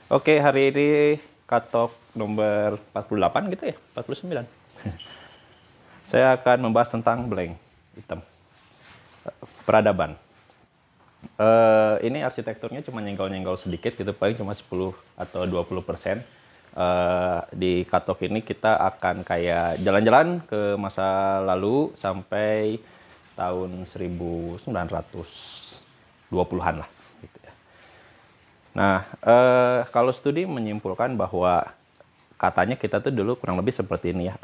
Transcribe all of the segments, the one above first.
Oke, hari ini katalog nomor 48 gitu ya, 49. Saya akan membahas tentang blank hitam, peradaban. Ini arsitekturnya cuma nyenggol-nyenggol sedikit gitu, paling cuma 10 atau 20%. Di katalog ini kita akan kayak jalan-jalan ke masa lalu sampai tahun 1920-an lah gitu ya. Nah, kalau studi menyimpulkan bahwa katanya kita tuh dulu kurang lebih seperti ini ya,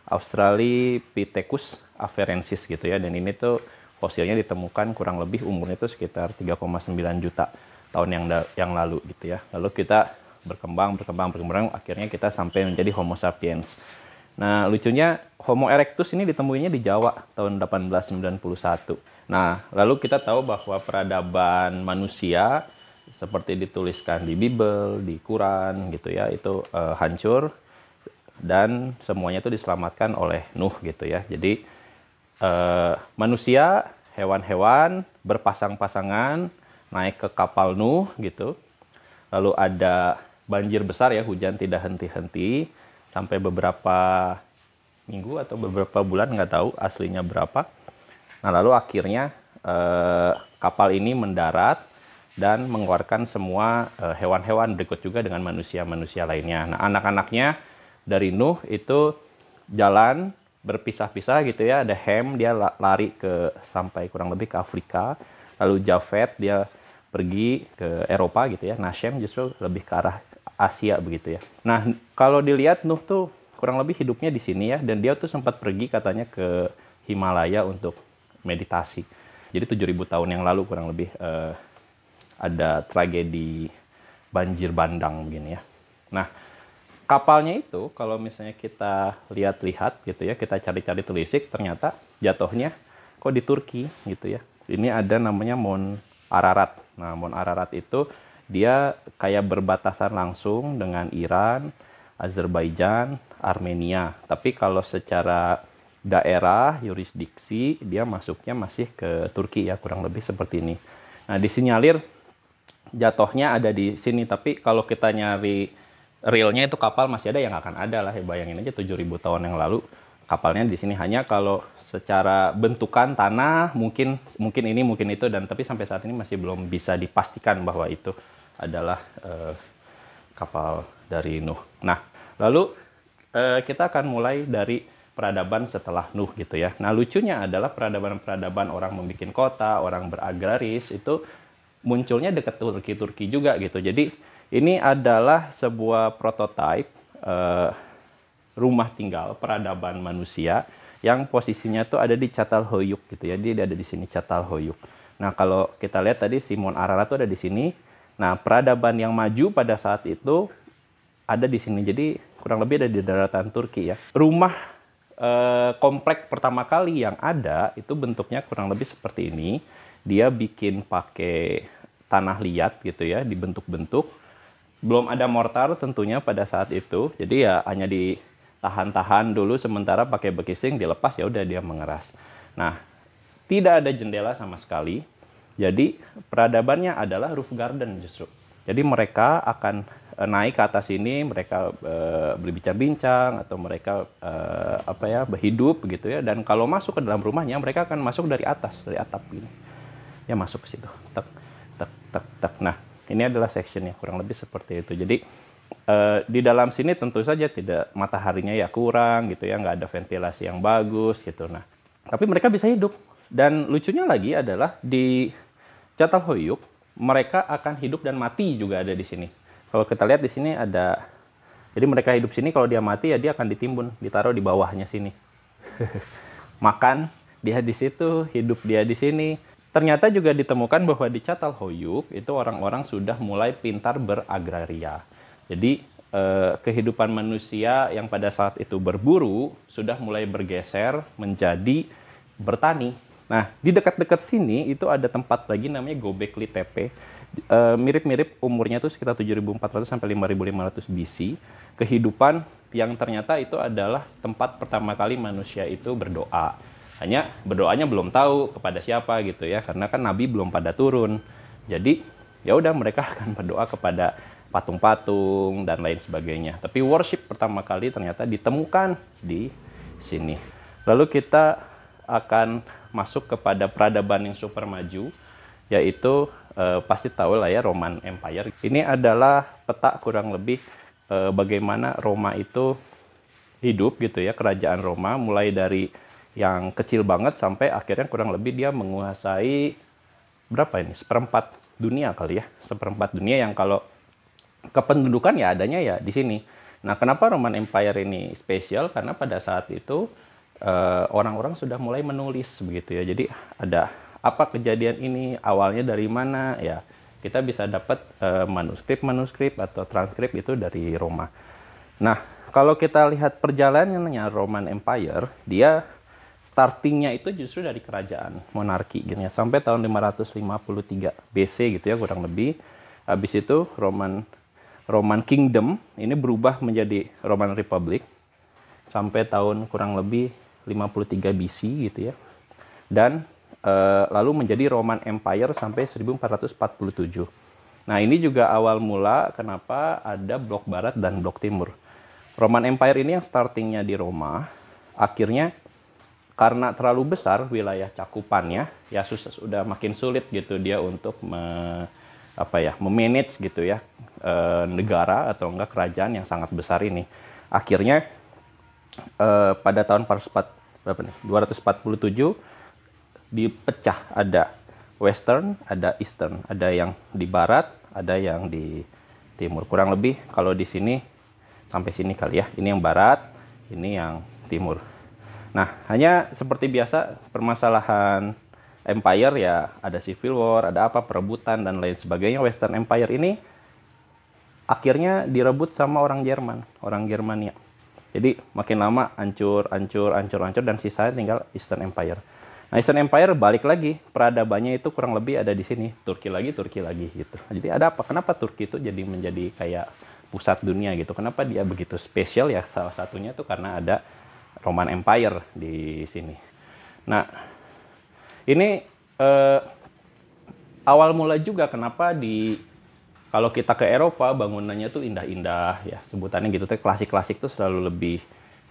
Australopithecus afarensis gitu ya, dan ini tuh fosilnya ditemukan kurang lebih umurnya itu sekitar 3,9 juta tahun yang lalu gitu ya. Lalu kita berkembang, akhirnya kita sampai menjadi Homo sapiens. Nah, lucunya Homo erectus ini ditemuinya di Jawa tahun 1891. Nah, lalu kita tahu bahwa peradaban manusia seperti dituliskan di Bible, di Quran gitu ya, itu hancur dan semuanya itu diselamatkan oleh Nuh gitu ya. Jadi manusia, hewan-hewan berpasang-pasangan naik ke kapal Nuh gitu. Lalu ada banjir besar ya, hujan tidak henti-henti sampai beberapa minggu atau beberapa bulan, nggak tahu aslinya berapa. Nah, lalu akhirnya kapal ini mendarat dan mengeluarkan semua hewan-hewan, berikut juga dengan manusia-manusia lainnya. Nah, anak-anaknya dari Nuh itu jalan berpisah-pisah gitu ya. Ada Ham, dia lari sampai kurang lebih ke Afrika. Lalu Japhet, dia pergi ke Eropa gitu ya. Nah, Shem justru lebih ke arah Asia begitu ya. Nah, kalau dilihat Nuh tuh kurang lebih hidupnya di sini ya. Dan dia tuh sempat pergi katanya ke Himalaya untuk meditasi. Jadi 7.000 tahun yang lalu kurang lebih ada tragedi banjir bandang begini ya. Nah, kapalnya itu kalau misalnya kita lihat-lihat gitu ya, kita cari-cari telisik, ternyata jatuhnya kok di Turki gitu ya. Ini ada namanya Mount Ararat. Nah, Mount Ararat itu dia kayak berbatasan langsung dengan Iran, Azerbaijan, Armenia. Tapi kalau secara daerah, yurisdiksi, dia masuknya masih ke Turki ya, kurang lebih seperti ini. Nah, disinyalir jatuhnya ada di sini, tapi kalau kita nyari realnya itu kapal masih ada, yang akan ada lah ya. Bayangin aja 7.000 tahun yang lalu kapalnya di sini. Hanya kalau secara bentukan tanah mungkin ini mungkin itu, dan tapi sampai saat ini masih belum bisa dipastikan bahwa itu adalah kapal dari Nuh. Nah, lalu kita akan mulai dari peradaban setelah Nuh gitu ya. Nah, lucunya adalah peradaban orang membuat kota, orang beragraris itu munculnya dekat Turki juga gitu. Jadi ini adalah sebuah prototipe rumah tinggal peradaban manusia yang posisinya tuh ada di Çatalhöyük gitu ya. Dia ada di sini, Çatalhöyük. Nah, kalau kita lihat tadi Mount Ararat tuh ada di sini. Nah, peradaban yang maju pada saat itu ada di sini. Jadi kurang lebih ada di daratan Turki ya. Rumah komplek pertama kali yang ada itu bentuknya kurang lebih seperti ini. Dia bikin pakai tanah liat gitu ya, dibentuk-bentuk. Belum ada mortar tentunya pada saat itu, jadi ya hanya ditahan-tahan dulu sementara pakai bekising, dilepas ya udah dia mengeras. Nah, tidak ada jendela sama sekali, jadi peradabannya adalah roof garden justru. Jadi mereka akan naik ke atas ini, mereka berbincang-bincang atau mereka berhidup gitu ya. Dan kalau masuk ke dalam rumahnya, mereka akan masuk dari atas, dari atap gini. Ya masuk ke situ, tek tek tek tek. Nah, ini adalah sectionnya kurang lebih seperti itu. Jadi di dalam sini tentu saja tidak, mataharinya ya kurang gitu ya, nggak ada ventilasi yang bagus gitu. Nah, tapi mereka bisa hidup. Dan lucunya lagi adalah di Çatalhöyük mereka akan hidup dan mati juga ada di sini. Kalau kita lihat di sini ada, jadi mereka hidup sini, kalau dia mati ya dia akan ditimbun, ditaruh di bawahnya sini. Makan dia di situ, hidup dia di sini. Ternyata juga ditemukan bahwa di Çatalhöyük itu orang-orang sudah mulai pintar beragraria. Jadi kehidupan manusia yang pada saat itu berburu sudah mulai bergeser menjadi bertani. Nah, di dekat-dekat sini itu ada tempat lagi namanya Göbekli Tepe. Mirip-mirip umurnya tuh sekitar 7.400 sampai 5.500 BC. Kehidupan yang ternyata itu adalah tempat pertama kali manusia itu berdoa. Hanya berdoanya belum tahu kepada siapa gitu ya, karena kan nabi belum pada turun. Jadi ya udah mereka akan berdoa kepada patung-patung dan lain sebagainya. Tapi worship pertama kali ternyata ditemukan di sini. Lalu kita akan masuk kepada peradaban yang super maju, yaitu pasti tahu lah ya, Roman Empire. Ini adalah peta kurang lebih bagaimana Roma itu hidup gitu ya, kerajaan Roma mulai dari yang kecil banget sampai akhirnya kurang lebih dia menguasai berapa ini, seperempat dunia kali ya, seperempat dunia yang kalau kependudukan ya adanya ya di sini. Nah, kenapa Roman Empire ini spesial? Karena pada saat itu orang-orang sudah mulai menulis begitu ya. Jadi ada apa kejadian ini, awalnya dari mana ya, kita bisa dapat manuskrip atau transkrip itu dari Roma. Nah, kalau kita lihat perjalanannya Roman Empire, dia startingnya itu justru dari kerajaan monarki gitu ya, sampai tahun 553 BC gitu ya kurang lebih. Habis itu Roman Kingdom ini berubah menjadi Roman Republic sampai tahun kurang lebih 53 BC gitu ya. Dan lalu menjadi Roman Empire sampai 1447. Nah, ini juga awal mula kenapa ada blok barat dan blok timur. Roman Empire ini yang startingnya di Roma, akhirnya karena terlalu besar wilayah cakupannya, ya sudah makin sulit gitu dia untuk memanage gitu ya negara atau enggak kerajaan yang sangat besar ini. Akhirnya pada tahun 247 dipecah, ada Western, ada Eastern, ada yang di barat, ada yang di timur. Kurang lebih kalau di sini sampai sini kali ya. Ini yang barat, ini yang timur. Nah, hanya seperti biasa permasalahan empire ya, ada civil war, ada apa perebutan dan lain sebagainya. Western Empire ini akhirnya direbut sama orang Jerman, orang Germania. Jadi makin lama hancur dan sisanya tinggal Eastern Empire. Nah, Eastern Empire balik lagi, peradabannya itu kurang lebih ada di sini, Turki lagi gitu. Jadi ada apa? Kenapa Turki itu jadi menjadi kayak pusat dunia gitu? Kenapa dia begitu spesial ya? Salah satunya tuh karena ada Roman Empire di sini. Nah, ini awal mula juga kenapa kalau kita ke Eropa bangunannya tuh indah-indah ya, sebutannya gitu. Klasik-klasik tuh selalu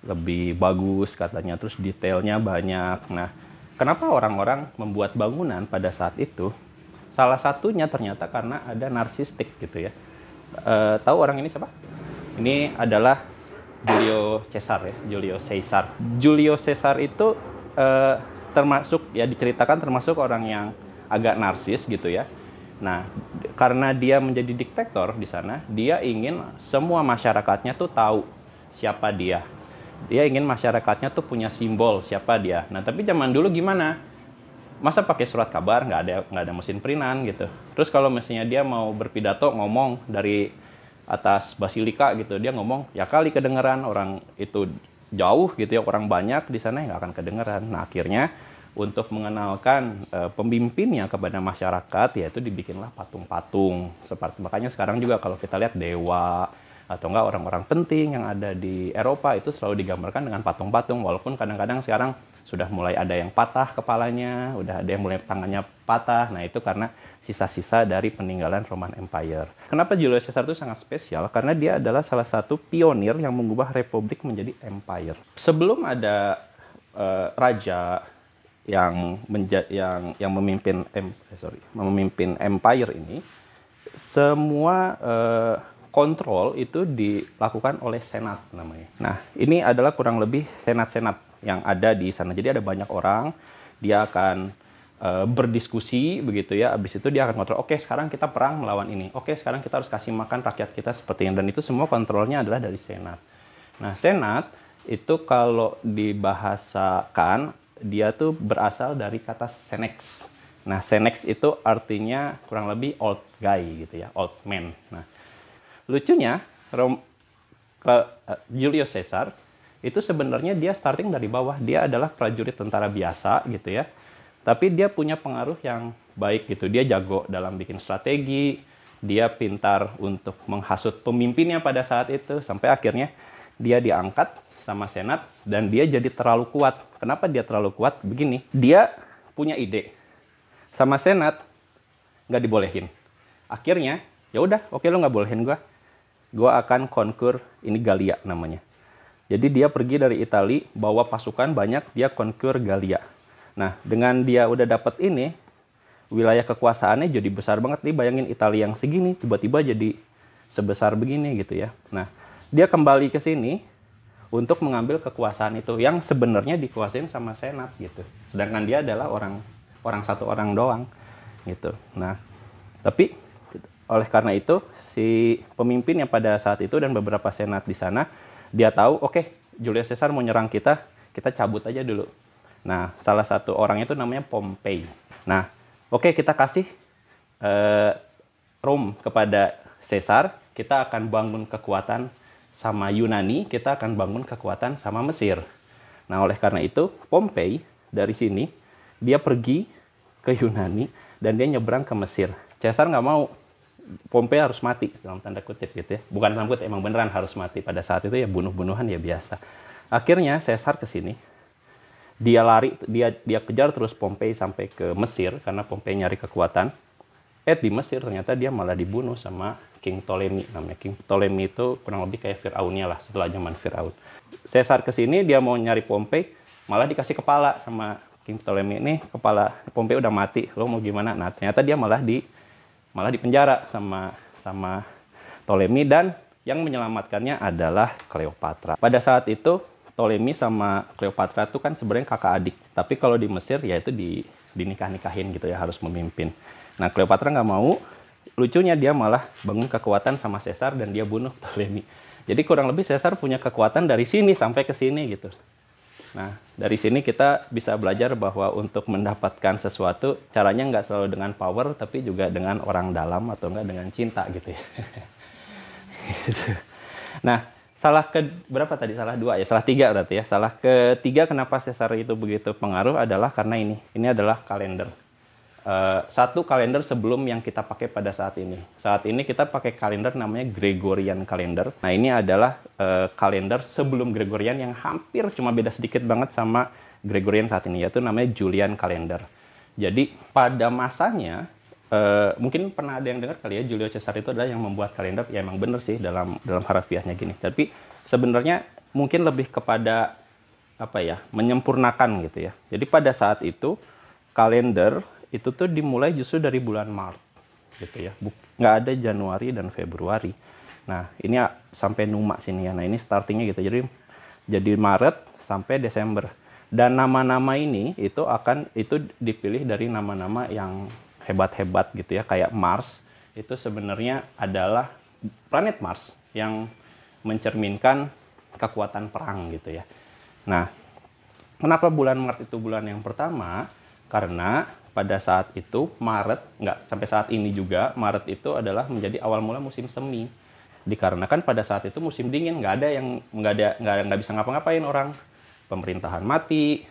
lebih bagus katanya, terus detailnya banyak. Nah, kenapa orang-orang membuat bangunan pada saat itu? Salah satunya ternyata karena ada narsistik gitu ya. Tahu orang ini siapa? Ini adalah Julio Caesar ya, Julio Caesar itu termasuk ya, diceritakan termasuk orang yang agak narsis gitu ya. Nah, karena dia menjadi diktator di sana, dia ingin semua masyarakatnya tuh tahu siapa dia. Dia ingin masyarakatnya tuh punya simbol siapa dia. Nah, tapi zaman dulu gimana? Masa pakai surat kabar, nggak ada mesin printan gitu. Terus kalau misalnya dia mau berpidato ngomong dari atas basilika gitu, dia ngomong ya kali kedengeran, orang itu jauh gitu ya, orang banyak di sana nggak akan kedengeran. Nah, akhirnya untuk mengenalkan pemimpinnya kepada masyarakat, yaitu dibikinlah patung-patung. Seperti makanya sekarang juga kalau kita lihat dewa atau enggak orang-orang penting yang ada di Eropa itu selalu digambarkan dengan patung-patung, walaupun kadang-kadang sekarang sudah mulai ada yang patah kepalanya, udah ada yang mulai tangannya patah. Nah, itu karena sisa-sisa dari peninggalan Roman Empire. Kenapa Julius Caesar itu sangat spesial? Karena dia adalah salah satu pionir yang mengubah republik menjadi empire. Sebelum ada raja yang memimpin empire ini, semua kontrol itu dilakukan oleh senat namanya. Nah, ini adalah kurang lebih senat-senat yang ada di sana. Jadi ada banyak orang, dia akan berdiskusi begitu ya. Habis itu dia akan kontrol, oke, sekarang kita perang melawan ini. Oke, sekarang kita harus kasih makan rakyat kita seperti ini. Dan itu semua kontrolnya adalah dari senat. Nah, senat itu kalau dibahasakan, dia tuh berasal dari kata senex. Nah, senex itu artinya kurang lebih old guy gitu ya, old man. Nah, lucunya Julius Caesar itu sebenarnya dia starting dari bawah. Dia adalah prajurit tentara biasa gitu ya. Tapi dia punya pengaruh yang baik gitu. Dia jago dalam bikin strategi, dia pintar untuk menghasut pemimpinnya pada saat itu, sampai akhirnya dia diangkat sama senat dan dia jadi terlalu kuat. Kenapa dia terlalu kuat? Begini, dia punya ide sama senat nggak dibolehin. Akhirnya Ya udah, oke lo nggak bolehin gue akan konkur ini Gallia namanya. Jadi dia pergi dari Italia, bawa pasukan banyak, dia konkur Gallia. Nah, dengan dia udah dapat ini, wilayah kekuasaannya jadi besar banget nih. Bayangin Italia yang segini, tiba-tiba jadi sebesar begini gitu ya. Nah, dia kembali ke sini untuk mengambil kekuasaan itu yang sebenarnya dikuasain sama Senat gitu. Sedangkan dia adalah satu orang doang gitu. Nah, tapi oleh karena itu si pemimpin yang pada saat itu dan beberapa senat di sana dia tahu oke, Julius Caesar mau nyerang kita cabut aja dulu. Nah, salah satu orang itu namanya Pompei. Nah, oke, kita kasih Rome kepada Caesar, kita akan bangun kekuatan sama Yunani, kita akan bangun kekuatan sama Mesir. Nah, oleh karena itu Pompei dari sini dia pergi ke Yunani dan dia nyebrang ke Mesir. Caesar nggak mau, Pompei harus mati dalam tanda kutip gitu ya. Bukan dalam kutip, emang beneran harus mati. Pada saat itu ya bunuh-bunuhan ya biasa. Akhirnya Caesar ke sini. Dia lari, dia kejar terus Pompei sampai ke Mesir karena Pompei nyari kekuatan. Di Mesir ternyata dia malah dibunuh sama King Ptolemy namanya. King Ptolemy itu kurang lebih kayak Firaunnya lah setelah zaman Firaun. Caesar ke sini dia mau nyari Pompei, malah dikasih kepala sama King Ptolemy. Ini kepala Pompei udah mati, lo mau gimana? Nah, ternyata dia malah di penjara sama Ptolemy, dan yang menyelamatkannya adalah Cleopatra. Pada saat itu Ptolemy sama Cleopatra itu kan sebenarnya kakak adik, tapi kalau di Mesir ya itu dinikah-nikahin gitu ya, harus memimpin. Nah, Cleopatra nggak mau, lucunya dia malah bangun kekuatan sama Caesar dan dia bunuh Ptolemy. Jadi kurang lebih Caesar punya kekuatan dari sini sampai ke sini gitu. Nah, dari sini kita bisa belajar bahwa untuk mendapatkan sesuatu, caranya nggak selalu dengan power, tapi juga dengan orang dalam atau nggak dengan cinta gitu ya. Nah, berapa tadi? Salah 2 ya? Salah 3 berarti ya. Salah ketiga kenapa Caesar itu begitu pengaruh adalah karena ini. Ini adalah kalender. Satu kalender sebelum yang kita pakai pada saat ini. Saat ini kita pakai kalender namanya Gregorian kalender. Nah, ini adalah kalender sebelum Gregorian yang hampir cuma beda sedikit banget sama Gregorian saat ini, yaitu namanya Julian kalender. Jadi pada masanya mungkin pernah ada yang dengar kali ya, Julius Caesar itu adalah yang membuat kalender. Ya emang bener sih dalam harafiahnya gini. Tapi sebenarnya mungkin lebih kepada apa ya, menyempurnakan gitu ya. Jadi pada saat itu kalender itu tuh dimulai justru dari bulan Maret gitu ya, nggak ada Januari dan Februari. Nah, ini sampai Numa sini ya. Nah, ini startingnya gitu, jadi Maret sampai Desember, dan nama-nama ini itu dipilih dari nama-nama yang hebat-hebat gitu ya. Kayak Mars itu sebenarnya adalah planet Mars yang mencerminkan kekuatan perang gitu ya. Nah, kenapa bulan Maret itu bulan yang pertama? Karena pada saat itu Maret, sampai saat ini juga Maret itu adalah menjadi awal mula musim semi. Dikarenakan pada saat itu musim dingin, nggak bisa ngapa-ngapain orang, pemerintahan mati,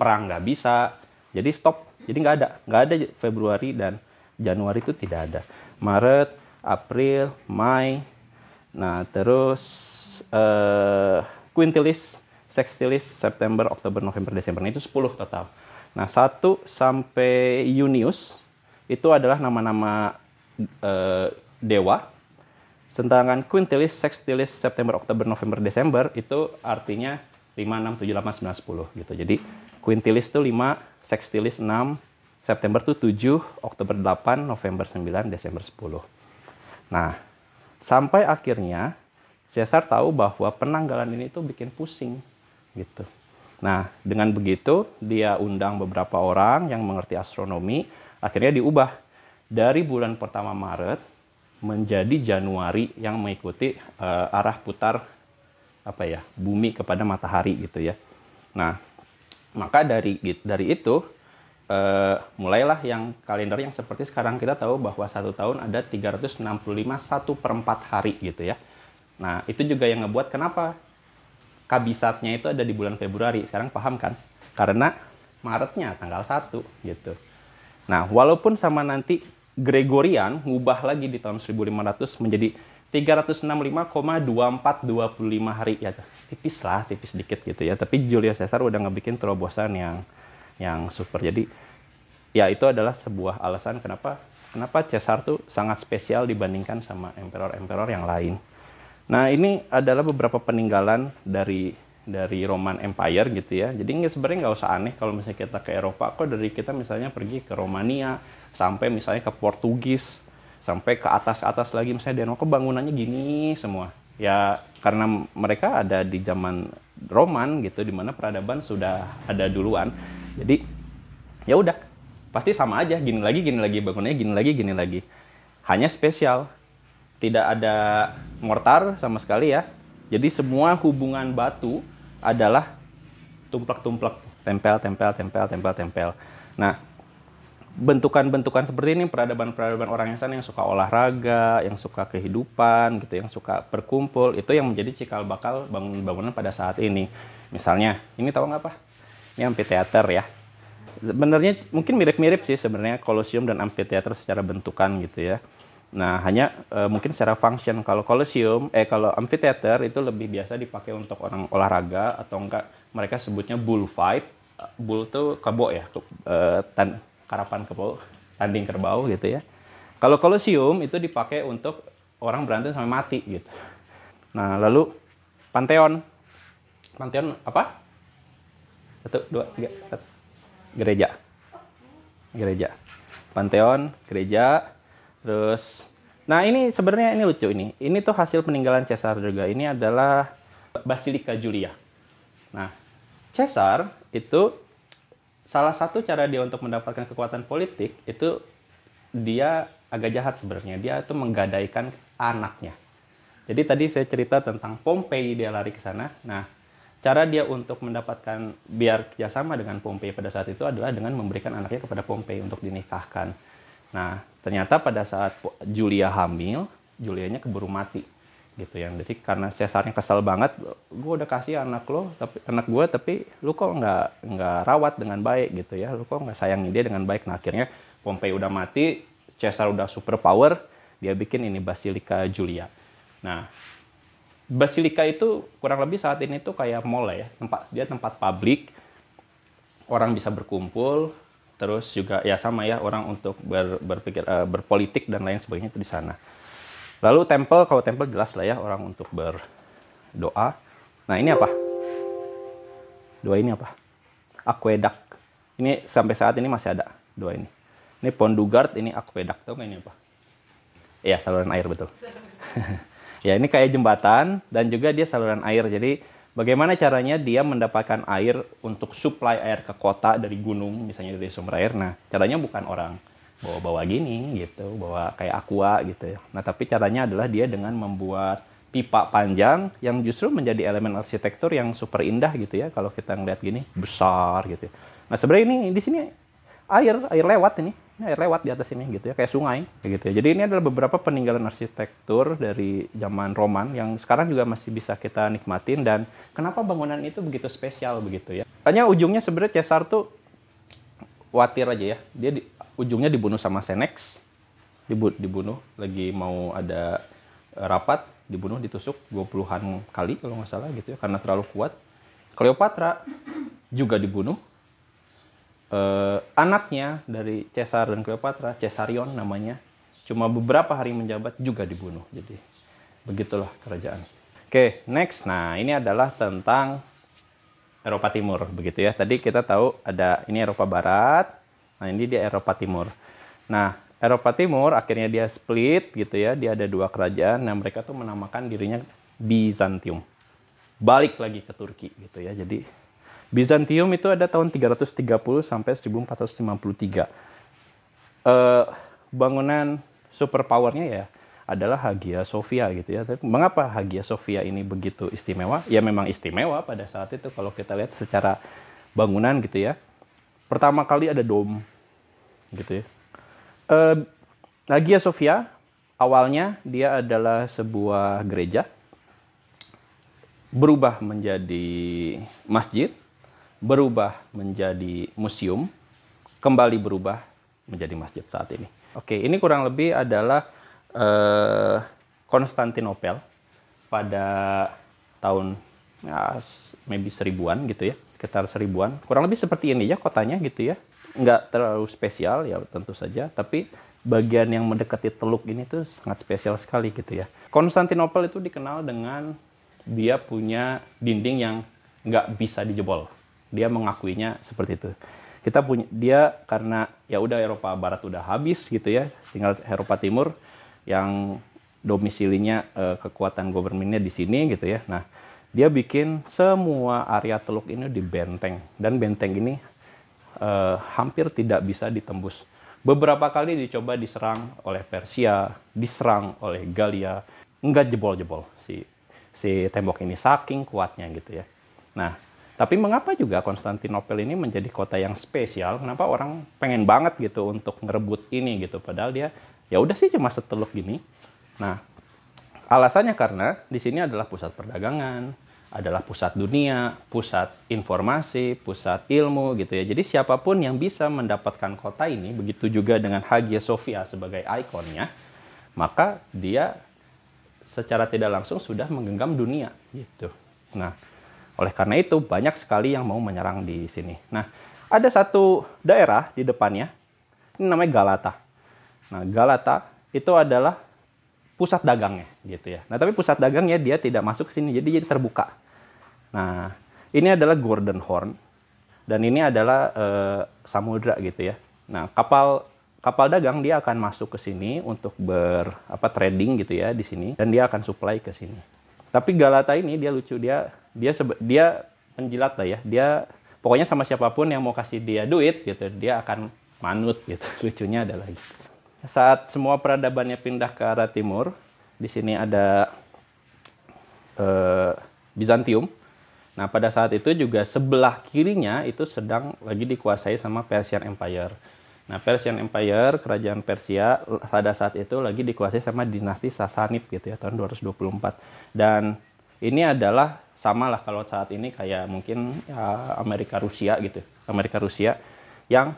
perang nggak bisa, jadi stop. Jadi nggak ada Februari dan Januari itu tidak ada. Maret, April, Mei, nah terus Quintilis, Sextilis, September, Oktober, November, Desember. Nah, itu 10 total. Nah, 1 sampai Junius itu adalah nama-nama dewa. Sedangkan Quintilis, Sextilis, September, Oktober, November, Desember itu artinya 5, 6, 7, 8, 9, 10 gitu. Jadi Quintilis itu 5, Sextilis 6, September itu 7, Oktober 8, November 9, Desember 10. Nah, sampai akhirnya Caesar tahu bahwa penanggalan ini tuh bikin pusing gitu. Nah, dengan begitu dia undang beberapa orang yang mengerti astronomi, akhirnya diubah dari bulan pertama Maret menjadi Januari yang mengikuti arah putar bumi kepada matahari gitu ya. Nah, maka dari itu mulailah yang kalender yang seperti sekarang kita tahu bahwa 1 tahun ada 365 1/4 hari gitu ya. Nah, itu juga yang ngebuat kenapa kabisatnya itu ada di bulan Februari. Sekarang paham kan? Karena Maretnya tanggal 1 gitu. Nah, walaupun sama nanti Gregorian ngubah lagi di tahun 1500 menjadi 365,2425 hari ya. Tipis dikit gitu ya. Tapi Julius Caesar udah ngebikin terobosan yang super. Jadi ya itu adalah sebuah alasan kenapa Kenapa Caesar tuh sangat spesial dibandingkan sama emperor-emperor yang lain. Nah, ini adalah beberapa peninggalan dari Roman Empire gitu ya. Jadi sebenarnya nggak usah aneh kalau misalnya kita ke Eropa. Kok dari kita misalnya pergi ke Romania, sampai misalnya ke Portugis, sampai ke atas-atas lagi misalnya Denmark, kok bangunannya gini semua. Ya karena mereka ada di zaman Roman gitu, dimana peradaban sudah ada duluan. Jadi ya udah, pasti sama aja, gini lagi, bangunannya gini lagi. Hanya spesial, tidak ada mortar sama sekali ya. Jadi semua hubungan batu adalah tumplek-tumplek, tempel. Nah, bentukan-bentukan seperti ini, peradaban-peradaban orang yang sana yang suka olahraga, yang suka kehidupan gitu, yang suka berkumpul, itu yang menjadi cikal bakal bangunan-bangunan pada saat ini. Misalnya, ini tahu nggak apa? Ini amphitheater ya. Sebenarnya mungkin mirip-mirip sih sebenarnya Colosseum dan amphitheater secara bentukan gitu ya. Nah, hanya mungkin secara function. Kalau kalau amphitheater itu lebih biasa dipakai untuk orang olahraga, atau enggak mereka sebutnya bullfight. Bull tuh kebo ya, karapan kerbau, tanding kerbau gitu ya. Kalau Colosseum itu dipakai untuk orang berantem sampai mati gitu. Nah, lalu Pantheon. Pantheon apa? 1, 2, 3, 4. Gereja. Pantheon, gereja. Terus, nah ini sebenarnya ini lucu ini. Ini tuh hasil peninggalan Caesar juga. Ini adalah Basilica Julia. Nah, Caesar itu salah satu cara dia untuk mendapatkan kekuatan politik itu dia agak jahat sebenarnya. Dia itu menggadaikan anaknya. Jadi tadi saya cerita tentang Pompei, dia lari ke sana. Nah, cara dia untuk mendapatkan biar kerjasama dengan Pompei pada saat itu adalah dengan memberikan anaknya kepada Pompei untuk dinikahkan. Nah, ternyata pada saat Julia hamil, Julianya keburu mati. Gitu ya. Jadi karena Caesarnya kesal banget, gue udah kasih anak gue, tapi lu kok nggak rawat dengan baik gitu ya, lu kok nggak sayangi dia dengan baik. Nah, akhirnya Pompei udah mati, Caesar udah super power, dia bikin ini Basilica Julia. Nah, Basilica itu kurang lebih saat ini tuh kayak mall ya, tempat publik, orang bisa berkumpul, terus juga ya sama ya, orang untuk berpikir berpolitik dan lain sebagainya itu di sana. Lalu kalau temple jelas lah ya, orang untuk berdoa. Nah, ini apa? Dua ini apa? Aqueduct. Ini sampai saat ini masih ada dua ini. Ini Pont du Gard, ini aqueduct. Tahu nggak ini apa? Iya, saluran air betul. Ya, ini kayak jembatan dan juga dia saluran air. Jadi bagaimana caranya dia mendapatkan air untuk supply air ke kota dari gunung, misalnya dari sumber air. Nah, caranya bukan orang bawa-bawa gini gitu, bawa kayak aqua gitu ya. Nah, tapi caranya adalah dia dengan membuat pipa panjang yang justru menjadi elemen arsitektur yang super indah gitu ya. Kalau kita ngeliat gini, besar gitu ya. Nah, sebenarnya ini di sini air lewat ini air lewat di atas ini gitu ya, kayak sungai gitu ya. Jadi ini adalah beberapa peninggalan arsitektur dari zaman Roman yang sekarang juga masih bisa kita nikmatin. Dan kenapa bangunan itu begitu spesial begitu ya. Hanya ujungnya sebenarnya Caesar tuh khawatir aja ya. Dia ujungnya dibunuh sama Senex. Dibunuh lagi mau ada rapat, dibunuh, ditusuk 20-an kali kalau nggak salah gitu ya, karena terlalu kuat. Cleopatra juga dibunuh. Anaknya dari Caesar dan Cleopatra, Caesarion namanya, cuma beberapa hari menjabat juga dibunuh. Jadi begitulah kerajaan. Oke, next. Nah, ini adalah tentang Eropa Timur begitu ya. Tadi kita tahu ada ini Eropa Barat. Nah, ini dia Eropa Timur. Nah, Eropa Timur akhirnya dia split gitu ya. Dia ada dua kerajaan. Nah, mereka tuh menamakan dirinya Bizantium. Balik lagi ke Turki gitu ya. Jadi Bizantium itu ada tahun 330 sampai 1453. Bangunan superpowernya ya adalah Hagia Sophia gitu ya. Tapi mengapa Hagia Sophia ini begitu istimewa? Ya memang istimewa pada saat itu kalau kita lihat secara bangunan gitu ya. Pertama kali ada dom gitu ya. Hagia Sophia awalnya dia adalah sebuah gereja, berubah menjadi masjid, berubah menjadi museum, kembali berubah menjadi masjid saat ini. Oke, ini kurang lebih adalah Konstantinopel pada tahun ya, maybe 1000-an gitu ya, sekitar 1000-an. Kurang lebih seperti ini ya kotanya gitu ya. Nggak terlalu spesial ya tentu saja, tapi bagian yang mendekati teluk ini tuh sangat spesial sekali gitu ya. Konstantinopel itu dikenal dengan dia punya dinding yang nggak bisa dijebol. Dia mengakuinya seperti itu. Kita punya dia karena ya udah Eropa Barat udah habis gitu ya, tinggal Eropa Timur yang domisilinya kekuatan governmentnya di sini gitu ya. Nah, dia bikin semua area teluk ini di benteng, dan benteng ini hampir tidak bisa ditembus. Beberapa kali dicoba diserang oleh Persia, diserang oleh Galia, nggak jebol-jebol si tembok ini, saking kuatnya gitu ya. Nah, tapi mengapa juga Konstantinopel ini menjadi kota yang spesial? Kenapa orang pengen banget gitu untuk ngerebut ini gitu? Padahal dia ya udah sih cuma seteluk gini. Nah, alasannya karena di sini adalah pusat perdagangan, adalah pusat dunia, pusat informasi, pusat ilmu gitu ya. Jadi siapapun yang bisa mendapatkan kota ini, begitu juga dengan Hagia Sophia sebagai ikonnya, maka dia secara tidak langsung sudah menggenggam dunia gitu. Nah, oleh karena itu banyak sekali yang mau menyerang di sini. Nah, ada satu daerah di depannya, ini namanya Galata. Nah, Galata itu adalah pusat dagangnya gitu ya. Nah, tapi pusat dagangnya dia tidak masuk ke sini, jadi terbuka. Nah, ini adalah Golden Horn dan ini adalah samudra gitu ya. Nah, kapal dagang dia akan masuk ke sini untuk trading gitu ya di sini, dan dia akan supply ke sini. Tapi Galata ini dia lucu, dia penjilat lah ya. Dia pokoknya sama siapapun yang mau kasih dia duit gitu, dia akan manut gitu. Lucunya adalah gitu. Saat semua peradabannya pindah ke arah timur, di sini ada Bizantium. Nah, pada saat itu juga sebelah kirinya itu sedang lagi dikuasai sama Persian Empire. Nah, Persian Empire, kerajaan Persia, pada saat itu lagi dikuasai sama dinasti Sasanid gitu ya, tahun 224. Dan ini adalah sama lah kalau saat ini kayak mungkin ya, Amerika Rusia gitu. Amerika Rusia yang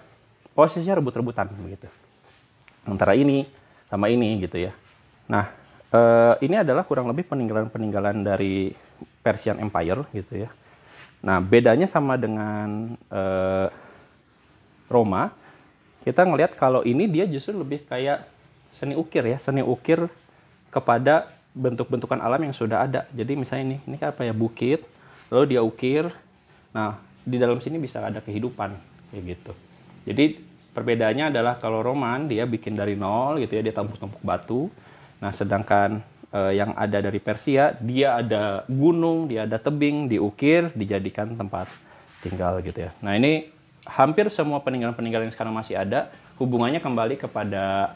posisinya rebut-rebutan begitu. Antara ini sama ini gitu ya. Nah, ini adalah kurang lebih peninggalan-peninggalan dari Persian Empire gitu ya. Nah, bedanya sama dengan Roma, kita ngelihat kalau ini dia justru lebih kayak seni ukir ya, seni ukir kepada bentuk-bentukan alam yang sudah ada. Jadi misalnya ini apa ya, bukit, lalu dia ukir. Nah, di dalam sini bisa ada kehidupan kayak gitu. Jadi perbedaannya adalah kalau Roman dia bikin dari nol gitu ya, dia tampuk-tampuk batu. Nah, sedangkan yang ada dari Persia, dia ada gunung, dia ada tebing, diukir, dijadikan tempat tinggal gitu ya. Nah, ini hampir semua peninggalan-peninggalan yang sekarang masih ada, hubungannya kembali kepada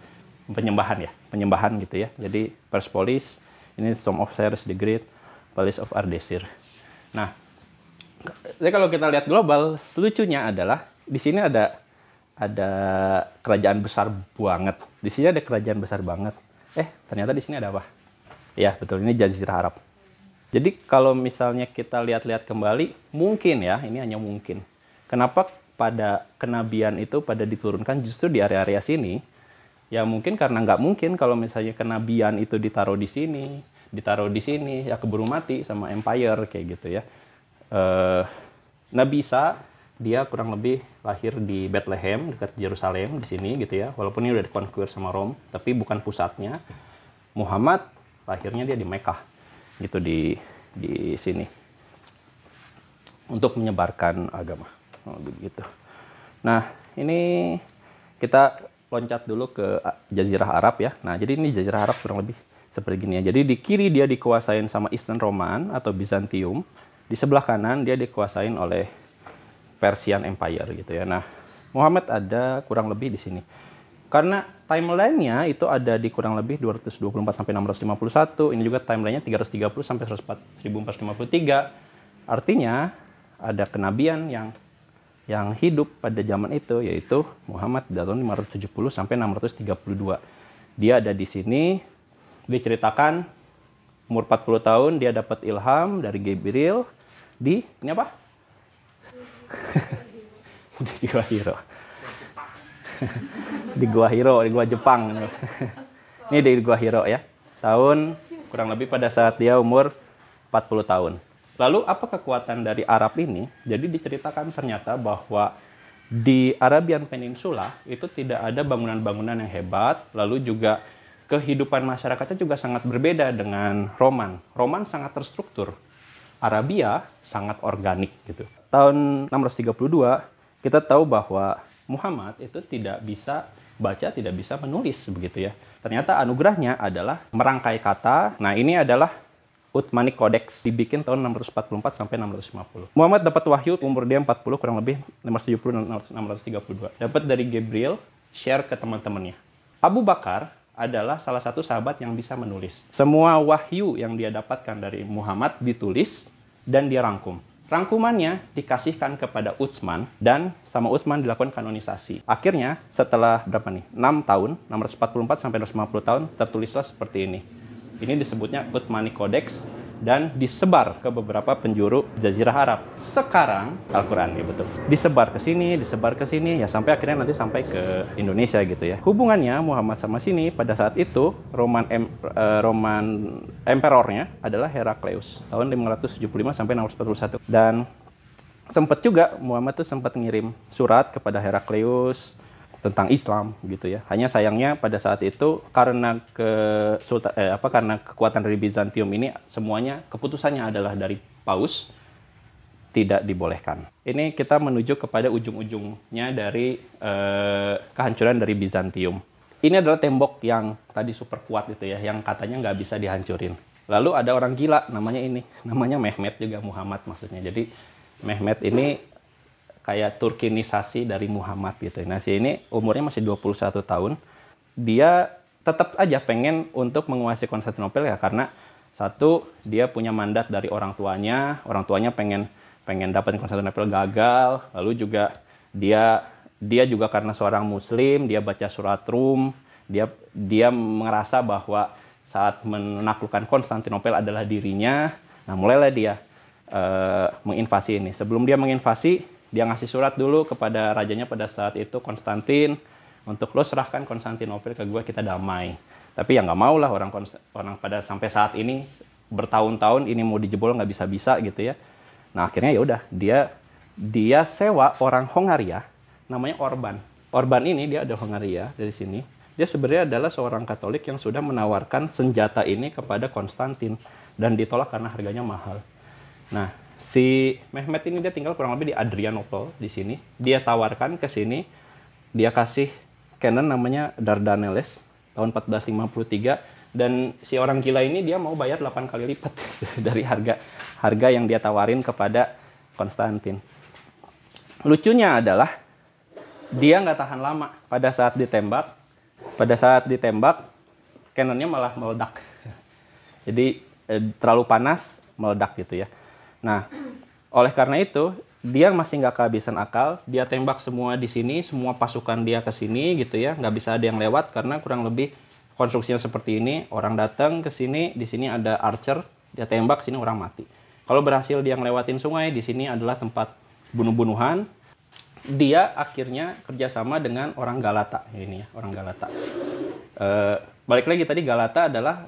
penyembahan ya, penyembahan gitu ya. Jadi Persepolis, ini Tomb of Cyrus the Great, Palace of Ardeshir. Nah, jadi kalau kita lihat global, lucunya adalah di sini ada kerajaan besar banget. Di sini ada kerajaan besar banget. Ternyata di sini ada apa? Ya, betul, ini Jazirah Arab. Jadi kalau misalnya kita lihat-lihat kembali, mungkin ya, ini hanya mungkin. Kenapa pada kenabian itu pada diturunkan justru di area-area sini? Ya mungkin karena nggak mungkin kalau misalnya kenabian itu ditaruh di sini, ya keburu mati sama Empire kayak gitu ya. Nabi Isa dia kurang lebih lahir di Bethlehem dekat Yerusalem di sini gitu ya. Walaupun ini udah dikonquer sama Rom, tapi bukan pusatnya. Muhammad lahirnya dia di Mekah gitu, di sini untuk menyebarkan agama begitu. Nah, ini kita loncat dulu ke Jazirah Arab ya. Nah, jadi ini Jazirah Arab kurang lebih seperti gini ya. Jadi di kiri dia dikuasain sama Eastern Roman atau Bizantium. Di sebelah kanan dia dikuasain oleh Persian Empire gitu ya. Nah, Muhammad ada kurang lebih di sini. Karena timeline-nya itu ada di kurang lebih 224 sampai 651. Ini juga timeline-nya 330 sampai 1453. Artinya ada kenabian yang hidup pada zaman itu, yaitu Muhammad dari tahun 570 sampai 632. Dia ada di sini, diceritakan umur 40 tahun dia dapat ilham dari Gabriel di ini apa? Di Gua Hiro. Di Gua Hiro, di Gua Jepang. Ini di Gua Hiro ya. Tahun kurang lebih pada saat dia umur 40 tahun. Lalu apa kekuatan dari Arab ini? Jadi diceritakan ternyata bahwa Di Arabian Peninsula itu tidak ada bangunan-bangunan yang hebat, lalu juga kehidupan masyarakatnya juga sangat berbeda dengan Roman. Roman sangat terstruktur, Arabia sangat organik gitu. Tahun 632 kita tahu bahwa Muhammad itu tidak bisa baca, tidak bisa menulis begitu ya. Ternyata anugerahnya adalah merangkai kata. Nah, ini adalah Uthmanic Codex, dibikin tahun 644 sampai 650. Muhammad dapat wahyu umur dia 40, kurang lebih 570 dan 632. Dapat dari Gabriel, share ke teman-temannya. Abu Bakar adalah salah satu sahabat yang bisa menulis. Semua wahyu yang dia dapatkan dari Muhammad ditulis dan dia rangkum. Rangkumannya dikasihkan kepada Utsman dan sama Utsman dilakukan kanonisasi. Akhirnya setelah berapa nih? 6 tahun, 644 sampai 650 tahun tertulislah seperti ini. Ini disebutnya Uthmanic Codex dan disebar ke beberapa penjuru Jazirah Arab. Sekarang Al-Quran, ya betul. Disebar ke sini, ya sampai akhirnya nanti sampai ke Indonesia gitu ya. Hubungannya Muhammad sama sini pada saat itu Roman Emperornya adalah Herakleus tahun 575 sampai 641. Dan sempat juga Muhammad tuh sempat ngirim surat kepada Herakleus tentang Islam gitu ya. Hanya sayangnya pada saat itu karena karena kekuatan dari Bizantium ini semuanya keputusannya adalah dari Paus, tidak dibolehkan. Ini kita menuju kepada ujung-ujungnya dari kehancuran dari Bizantium. Ini adalah tembok yang tadi super kuat gitu ya, yang katanya nggak bisa dihancurin. Lalu ada orang gila namanya Mehmet juga, Muhammad maksudnya. Jadi Mehmet ini kayak Turkinisasi dari Muhammad gitu. Nah, si ini umurnya masih 21 tahun. Dia tetap aja pengen untuk menguasai Konstantinopel ya, karena satu, dia punya mandat dari orang tuanya pengen dapat Konstantinopel, gagal. Lalu juga dia juga karena seorang muslim, dia baca surat Rum, dia merasa bahwa saat menaklukkan Konstantinopel adalah dirinya. Nah, mulailah dia menginvasi ini. Sebelum dia menginvasi, dia ngasih surat dulu kepada rajanya pada saat itu, Konstantin, untuk lo serahkan Konstantinopel ke gue, kita damai. Tapi ya nggak mau lah orang pada sampai saat ini bertahun-tahun ini mau dijebol nggak bisa-bisa gitu ya. Nah, akhirnya ya udah dia sewa orang Hongaria namanya Orban. Orban ini dia ada Hongaria dari sini. Dia sebenarnya adalah seorang Katolik yang sudah menawarkan senjata ini kepada Konstantin dan ditolak karena harganya mahal. Nah, si Mehmet ini dia tinggal kurang lebih di Adrianople di sini. Dia tawarkan ke sini, dia kasih cannon namanya Dardaneles tahun 1453, dan si orang gila ini dia mau bayar 8 kali lipat dari harga yang dia tawarin kepada Konstantin. Lucunya adalah dia nggak tahan lama. Pada saat ditembak cannonnya malah meledak. Jadi terlalu panas, meledak gitu ya. Nah, oleh karena itu, dia masih nggak kehabisan akal. Dia tembak semua di sini, semua pasukan dia ke sini gitu ya. Nggak bisa ada yang lewat karena kurang lebih konstruksinya seperti ini. Orang datang ke sini, di sini ada archer, dia tembak, sini orang mati. Kalau berhasil dia ngelewatin sungai, di sini adalah tempat bunuh-bunuhan. Dia akhirnya kerjasama dengan orang Galata. Ini ya, orang Galata. Balik lagi tadi, Galata adalah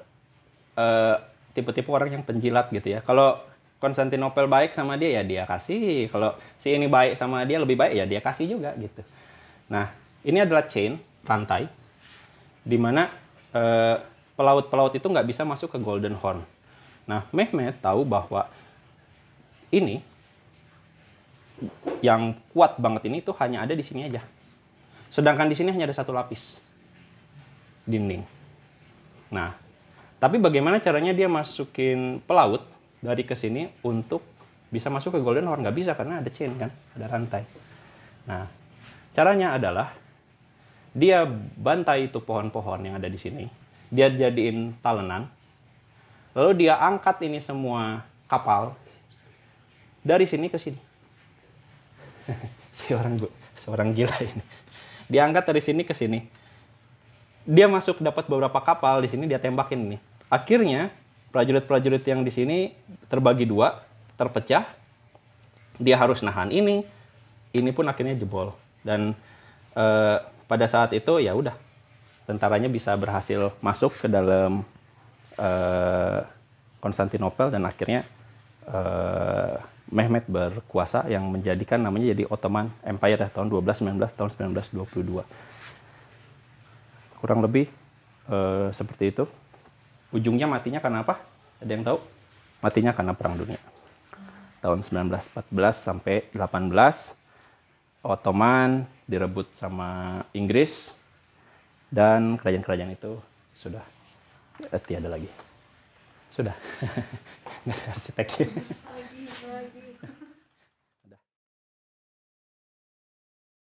tipe-tipe orang yang penjilat gitu ya. Kalau Konstantinopel baik sama dia, ya dia kasih. Kalau si ini baik sama dia, lebih baik, ya dia kasih juga gitu. Nah, ini adalah chain, rantai, di mana pelaut-pelaut itu nggak bisa masuk ke Golden Horn. Nah, Mehmet tahu bahwa ini yang kuat banget ini tuh hanya ada di sini aja. Sedangkan di sini hanya ada satu lapis dinding. Nah, tapi bagaimana caranya dia masukin pelaut dari ke sini untuk bisa masuk ke Golden Horn? Nggak bisa karena ada chain kan, ada rantai. Nah, caranya adalah dia bantai itu pohon-pohon yang ada di sini, dia jadiin talenan, lalu dia angkat ini semua kapal dari sini ke sini. seorang gila ini. Dia angkat dari sini ke sini. Dia masuk dapat beberapa kapal di sini, dia tembakin nih. Akhirnya prajurit-prajurit yang di sini terbagi dua, terpecah. Dia harus nahan ini pun akhirnya jebol. Dan pada saat itu ya udah, tentaranya bisa berhasil masuk ke dalam Konstantinopel dan akhirnya Mehmet berkuasa yang menjadikan namanya jadi Ottoman Empire ya, tahun 1219 tahun 1922. Kurang lebih seperti itu. Ujungnya matinya karena apa? Ada yang tahu? Matinya karena Perang Dunia. Tahun 1914 sampai 18, Ottoman direbut sama Inggris, dan kerajaan-kerajaan itu sudah tiada lagi. Sudah. Nggak ada arsiteknya.